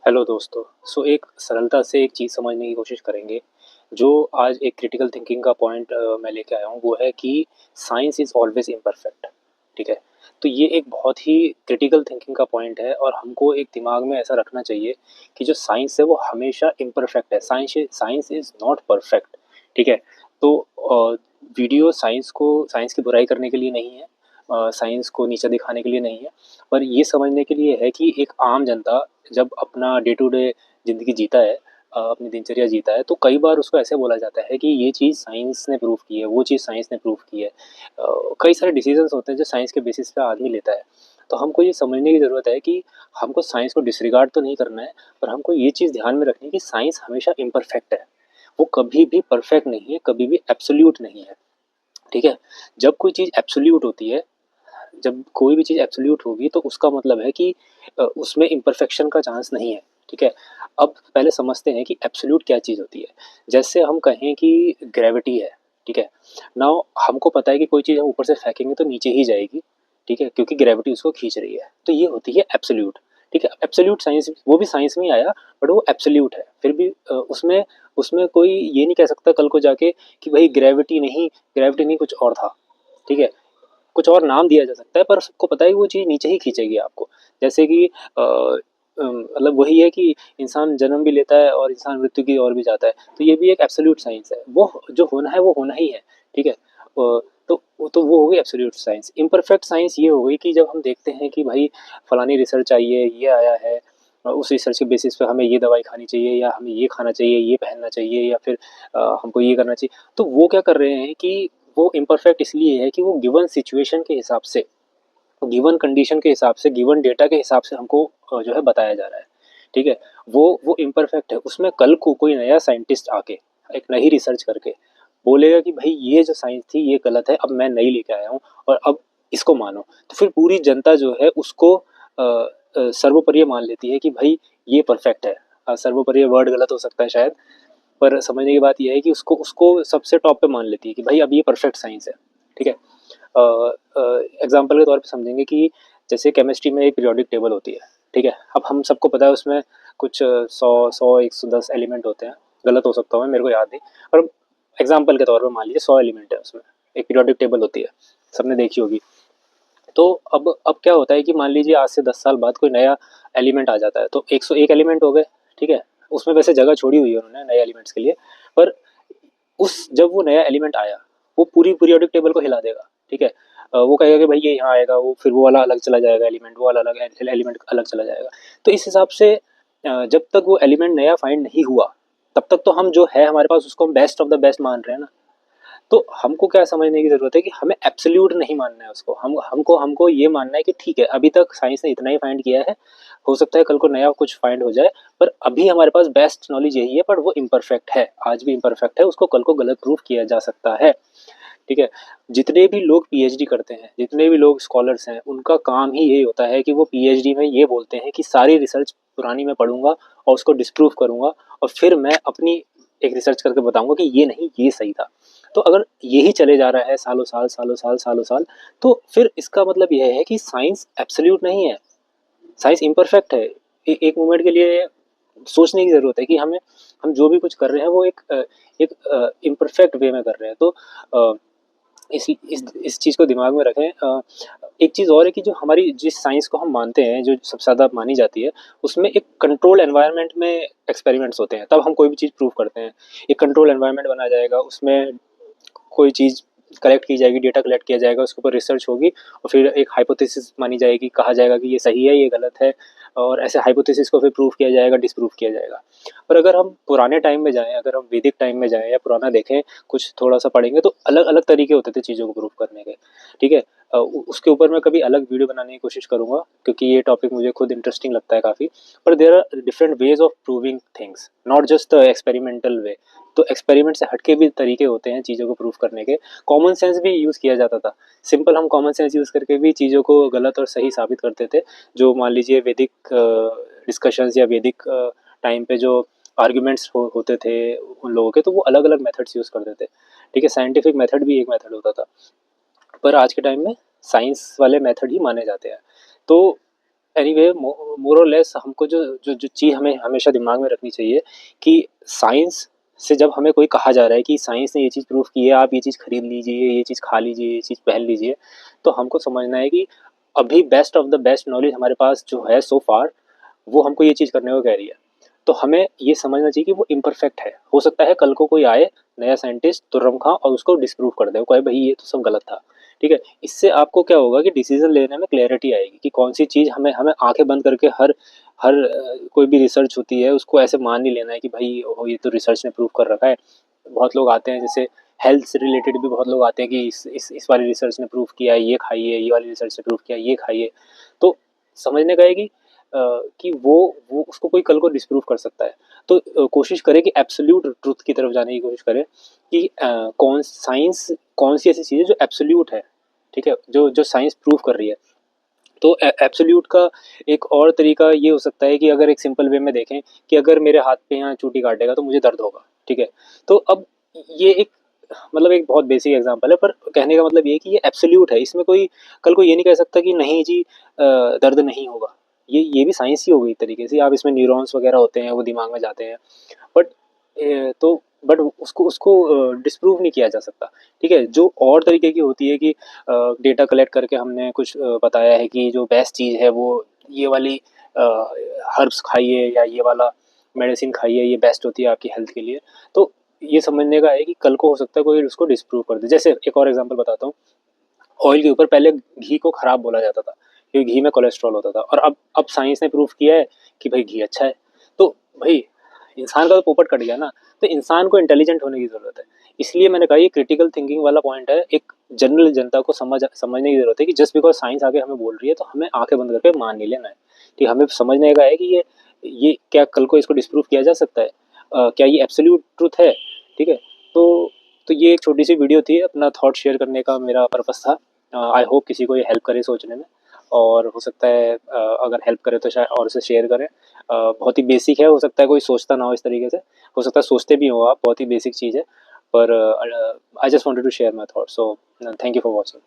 Hello दोस्तों। एक सरलता से एक चीज़ समझने की कोशिश करेंगे। जो आज एक क्रिटिकल थिंकिंग का पॉइंट मैं लेके आया हूँ वो है कि साइंस इज़ ऑलवेज इम्परफेक्ट। ठीक है। तो ये एक बहुत ही क्रिटिकल थिंकिंग का पॉइंट है और हमको एक दिमाग में ऐसा रखना चाहिए कि जो साइंस है वो हमेशा इम्परफेक्ट है। Science is not perfect. ठीक है। तो वीडियो साइंस की बुराई करने के लिए नहीं है, साइंस को नीचा दिखाने के लिए नहीं है, पर ये समझने के लिए है कि एक आम जनता जब अपना डे टू डे ज़िंदगी जीता है, अपनी दिनचर्या जीता है, तो कई बार उसको ऐसे बोला जाता है कि ये चीज़ साइंस ने प्रूव की है, वो चीज़ साइंस ने प्रूव की है। कई सारे डिसीजंस होते हैं जो साइंस के बेसिस पे आदमी लेता है। तो हमको ये समझने की ज़रूरत है कि हमको साइंस को डिसरिगार्ड तो नहीं करना है, पर हमको ये चीज़ ध्यान में रखनी है कि साइंस हमेशा इम्परफेक्ट है। वो कभी भी परफेक्ट नहीं है, कभी भी एब्सोल्यूट नहीं है। ठीक है? जब कोई चीज़ एब्सोल्यूट होती है, जब कोई भी चीज़ एब्सोल्यूट होगी तो उसका मतलब है कि उसमें इम्परफेक्शन का चांस नहीं है। ठीक है। अब पहले समझते हैं कि एब्सोल्यूट क्या चीज़ होती है। जैसे हम कहें कि ग्रेविटी है। ठीक है। नाउ हमको पता है कि कोई चीज़ हम ऊपर से फेंकेंगे तो नीचे ही जाएगी। ठीक है, क्योंकि ग्रेविटी उसको खींच रही है, तो ये होती है एब्सोल्यूट। ठीक है। एब्सोल्यूट साइंस वो भी साइंस में ही आया, बट वो एब्सोल्यूट है। फिर भी उसमें उसमें कोई ये नहीं कह सकता कल को जाके कि भाई ग्रेविटी नहीं कुछ और था। ठीक है। कुछ और नाम दिया जा सकता है, पर सबको पता है कि वो चीज़ नीचे ही खींचेगी आपको। जैसे कि मतलब वही है कि इंसान जन्म भी लेता है और इंसान मृत्यु की ओर भी जाता है, तो ये भी एक एब्सोल्यूट साइंस है। वो जो होना है वो होना ही है। ठीक है। तो वो हो गई एब्सोल्यूट साइंस। इम्परफेक्ट साइंस ये हो गई कि जब हम देखते हैं कि भाई फलानी रिसर्च आई है, ये आया है, उस रिसर्च के बेसिस पे हमें ये दवाई खानी चाहिए या हमें ये खाना चाहिए, ये पहनना चाहिए या फिर हमको ये करना चाहिए। तो वो क्या कर रहे हैं कि वो इम्परफेक्ट इसलिए है कि वो गिवन सिचुएशन के हिसाब से, गिवन कंडीशन के हिसाब से, गिवन डेटा के हिसाब से हमको जो है बताया जा रहा है। ठीक है। वो इम्परफेक्ट है। उसमें कल को कोई नया साइंटिस्ट आके एक नई रिसर्च करके बोलेगा कि भाई ये जो साइंस थी ये गलत है, अब मैं नई लेके आया हूँ और अब इसको मानो, तो फिर पूरी जनता जो है उसको सर्वोपरि मान लेती है कि भाई ये परफेक्ट है। सर्वोपरि वर्ड गलत हो सकता है शायद, पर समझने की बात यह है कि उसको उसको सबसे टॉप पे मान लेती है कि भाई अब ये परफेक्ट साइंस है। ठीक है। एग्जाम्पल के तौर पे समझेंगे कि जैसे केमिस्ट्री में एक पीरियोडिक टेबल होती है। ठीक है। अब हम सबको पता है उसमें कुछ 100 110 एलिमेंट होते हैं। गलत हो सकता हूँ मैं, मेरे को याद नहीं, पर एग्जाम्पल के तौर पर मान लीजिए 100 एलिमेंट है उसमें। एक पीरियोडिक टेबल होती है, सबने देखी होगी। तो अब क्या होता है कि मान लीजिए आज से 10 साल बाद कोई नया एलिमेंट आ जाता है, तो 101 एलिमेंट हो गए। ठीक है। उसमें वैसे जगह छोड़ी हुई है उन्होंने नए एलिमेंट्स के लिए, पर उस जब वो नया एलिमेंट आया वो पूरी पीरियोडिक टेबल को हिला देगा। ठीक है। वो कहेगा कि भाई ये यहाँ आएगा, वो फिर वो वाला अलग चला जाएगा एलिमेंट, वो वाला अलग एलिमेंट अलग चला जाएगा। तो इस हिसाब से जब तक वो एलिमेंट नया फाइंड नहीं हुआ तब तक तो हम जो है हमारे पास उसको हम बेस्ट ऑफ द बेस्ट मान रहे हैं ना। तो हमको क्या समझने की ज़रूरत है कि हमें एब्सोल्यूट नहीं मानना है उसको। हम हमको हमको ये मानना है कि ठीक है अभी तक साइंस ने इतना ही फाइंड किया है, हो सकता है कल को नया कुछ फाइंड हो जाए, पर अभी हमारे पास बेस्ट नॉलेज यही है, पर वो इम्परफेक्ट है, आज भी इम्परफेक्ट है, उसको कल को गलत प्रूफ किया जा सकता है। ठीक है। जितने भी लोग पीएचडी करते हैं, जितने भी लोग स्कॉलर्स हैं, उनका काम ही ये होता है कि वो पीएचडी में ये बोलते हैं कि सारी रिसर्च पुरानी मैं पढ़ूंगा और उसको डिस्प्रूव करूंगा और फिर मैं अपनी एक रिसर्च करके बताऊंगा कि ये नहीं ये सही था। तो अगर यही चले जा रहा है सालों साल सालों साल सालों साल, तो फिर इसका मतलब यह है कि साइंस एब्सोल्यूट नहीं है, साइंस इम्परफेक्ट है। एक मोमेंट के लिए सोचने की ज़रूरत है कि हम जो भी कुछ कर रहे हैं वो एक इम्परफेक्ट वे में कर रहे हैं। तो अ, इस चीज़ को दिमाग में रखें। एक चीज़ और है कि जो हमारी जिस साइंस को हम मानते हैं, जो सबसे ज़्यादा मानी जाती है, उसमें एक कंट्रोल एनवायरनमेंट में एक्सपेरिमेंट्स होते हैं, तब हम कोई भी चीज़ प्रूव करते हैं। एक कंट्रोल एनवायरनमेंट बनाया जाएगा, उसमें कोई चीज़ कलेक्ट की जाएगी, डेटा कलेक्ट किया जाएगा, उसके ऊपर रिसर्च होगी और फिर एक हाइपोथेसिस मानी जाएगी, कहा जाएगा कि ये सही है, ये गलत है, और ऐसे हाइपोथेसिस को फिर प्रूव किया जाएगा, डिसप्रूव किया जाएगा। और अगर हम पुराने टाइम में जाएँ, अगर हम वैदिक टाइम में जाएँ या पुराना देखें, कुछ थोड़ा-सा पढ़ेंगे तो अलग-अलग तरीके होते थे चीज़ों को प्रूव करने के। ठीक है। उसके ऊपर मैं कभी अलग वीडियो बनाने की कोशिश करूँगा, क्योंकि ये टॉपिक मुझे खुद इंटरेस्टिंग लगता है काफ़ी। पर there are different ways of proving things, not just the experimental way. तो एक्सपेरिमेंट से हटके भी तरीके होते हैं चीज़ों को प्रूव करने के। कॉमन सेंस भी यूज़ किया जाता था। सिंपल हम कॉमन सेंस यूज़ करके भी चीज़ों को गलत और सही साबित करते थे। जो मान लीजिए वैदिक डिस्कशंस या वैदिक टाइम पे जो आर्ग्यूमेंट्स होते थे उन लोगों के, तो वो अलग-अलग मेथड्स यूज़ करते थे। ठीक है। साइंटिफिक मेथड भी एक मेथड होता था। पर आज के टाइम में साइंस वाले मेथड ही माने जाते हैं। तो एनीवे मोर और लेस हमको जो जो जो चीज़ हमें हमेशा दिमाग में रखनी चाहिए कि साइंस से जब हमें कोई कहा जा रहा है कि साइंस ने ये चीज़ प्रूव की है, आप ये चीज़ खरीद लीजिए, ये चीज़ खा लीजिए, ये चीज़ पहन लीजिए, तो हमको समझना है कि अभी best of the best knowledge हमारे पास जो है सो फार, वो हमको ये चीज़ करने को कह रही है। तो हमें ये समझना चाहिए कि वो इम्परफेक्ट है। हो सकता है कल को कोई आए नया साइंटिस्ट तुर्रम खां और उसको डिस्प्रूव कर दे, वो कहे भाई ये तो सब गलत था। ठीक है, इससे आपको क्या होगा कि डिसीजन लेने में क्लैरिटी आएगी कि कौन सी चीज़ हमें हमें आंखें बंद करके हर हर कोई भी रिसर्च होती है उसको ऐसे मान नहीं लेना है कि भाई ओ, ये तो रिसर्च ने प्रूव कर रखा है। बहुत लोग आते हैं जैसे हेल्थ से रिलेटेड भी बहुत लोग आते हैं कि इस वाली रिसर्च ने प्रूव किया है ये खाइए, ये वाली रिसर्च ने प्रूव किया है ये खाइए। तो समझने का है कि वो उसको कोई कल को डिस्प्रूव कर सकता है। तो कोशिश करें कि एब्सोल्यूट ट्रुथ की तरफ जाने की कोशिश करें कि कौन साइंस कौन सी ऐसी चीज़ है जो एब्सोल्यूट है, ठीक है, जो जो साइंस प्रूव कर रही है। तो एब्सोल्यूट का एक और तरीका ये हो सकता है कि अगर एक सिंपल वे में देखें कि अगर मेरे हाथ पे यहाँ चोटी काटेगा तो मुझे दर्द होगा, ठीक है। तो अब ये एक मतलब एक बहुत बेसिक एग्जांपल है, पर कहने का मतलब ये है कि ये एब्सोल्यूट है, इसमें कोई कल को ये नहीं कह सकता कि नहीं जी दर्द नहीं होगा। ये भी साइंस ही हो गई एक तरीके से। आप इसमें न्यूरॉन्स वगैरह होते हैं वो दिमाग में जाते हैं, बट तो बट उसको उसको डिस्प्रूव नहीं किया जा सकता। ठीक है, जो और तरीके की होती है कि डेटा कलेक्ट करके हमने कुछ बताया है कि जो बेस्ट चीज़ है वो ये वाली हर्ब्स खाइए या ये वाला मेडिसिन खाइए, ये बेस्ट होती है आपकी हेल्थ के लिए। तो ये समझने का है कि कल को हो सकता है कोई उसको डिस्प्रूव कर दे। जैसे एक और एग्जांपल बताता हूँ, ऑयल के ऊपर पहले घी को खराब बोला जाता था क्योंकि घी में कोलेस्ट्रॉल होता था, और अब साइंस ने प्रूव किया है कि भाई घी अच्छा है। तो भाई इंसान का तो पोपट कट गया ना। तो इंसान को इंटेलिजेंट होने की ज़रूरत है। इसलिए मैंने कहा ये क्रिटिकल थिंकिंग वाला पॉइंट है। एक जनरल जनता को समझने की ज़रूरत है कि जस्ट बिकॉज साइंस आगे हमें बोल रही है तो हमें आंखें बंद करके मान नहीं लेना है कि हमें समझने का है कि ये क्या कल को इसको डिस्प्रूव किया जा सकता है, क्या ये एब्सोल्यूट ट्रूथ है। ठीक है, तो तो ये एक छोटी सी वीडियो थी, अपना थॉट शेयर करने का मेरा पर्पस था। आई होप किसी को ये हेल्प करे सोचने में, और हो सकता है अगर हेल्प करे तो शायद और से शेयर करें। बहुत ही बेसिक है, हो सकता है कोई सोचता ना हो इस तरीके से, हो सकता है सोचते भी हो आप, बहुत ही बेसिक चीज़ है, पर I just wanted to share my thoughts. So thank you for watching.